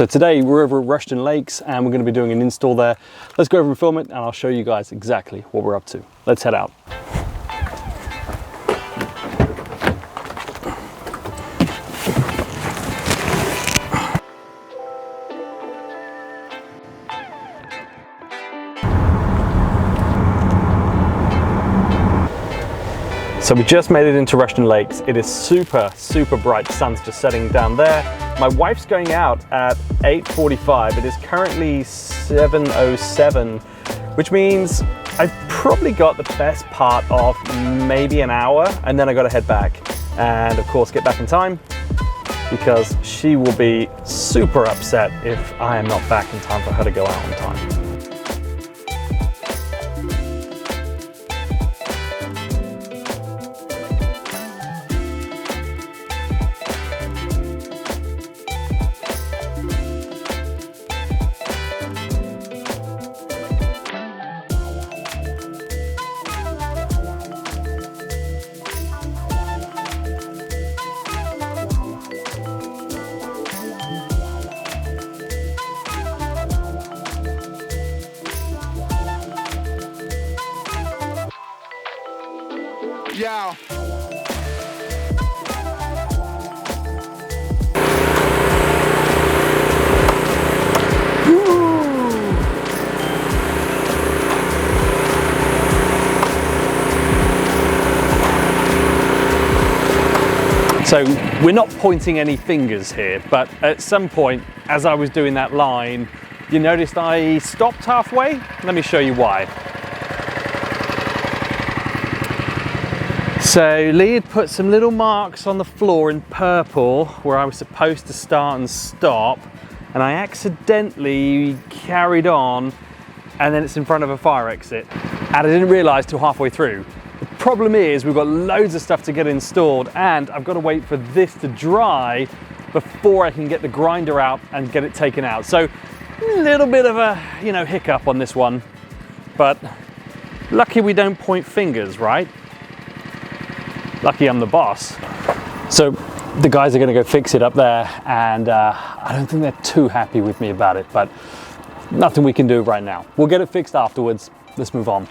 So today we're over at Rushden Lakes and we're going to be doing an install there. Let's go over and film it and I'll show you guys exactly what we're up to. Let's head out. So we just made it into Rushden Lakes. It is super bright. The sun's just setting down there. My wife's going out at 8:45. It is currently 7:07, which means I've probably got the best part of maybe an hour, and then I got to head back and of course get back in time, because she will be super upset if I am not back in time for her to go out on time. Yeah. So we're not pointing any fingers here, but at some point as I was doing that line, you noticed I stopped halfway. Let me show you why. So Lee had put some little marks on the floor in purple where I was supposed to start and stop, and I accidentally carried on, and then it's in front of a fire exit. And I didn't realize till halfway through. The problem is we've got loads of stuff to get installed, and I've got to wait for this to dry before I can get the grinder out and get it taken out. So a little bit of a, hiccup on this one, but lucky we don't point fingers, right? Lucky I'm the boss. So the guys are going to go fix it up there, and I don't think they're too happy with me about it, but nothing we can do right now. We'll get it fixed afterwards. Let's move on.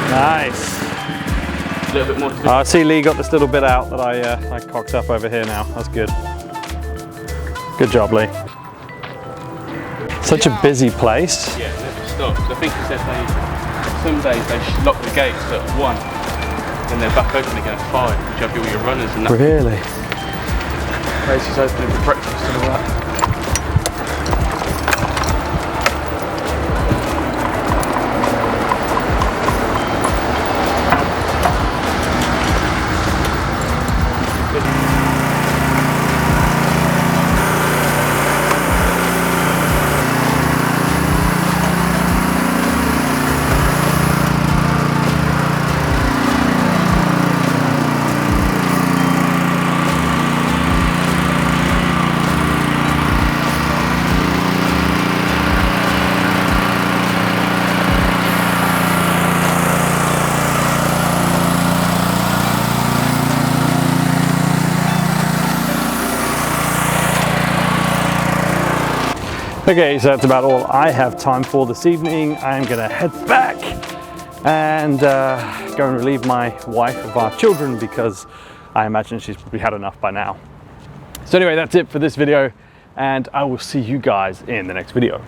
Nice. A little bit more. I see Lee got this little bit out that I cocked up over here now. That's good. Good job, Lee. Such a busy place. Yeah, it never stops. I think it said some days they lock the gates at 1, and they're back open again at 5, which have all your runners and that. Really? Place is opening for breakfast and all that. Okay, so that's about all I have time for this evening. I'm gonna head back and go and relieve my wife of our children, because I imagine she's probably had enough by now. So anyway, that's it for this video, and I will see you guys in the next video.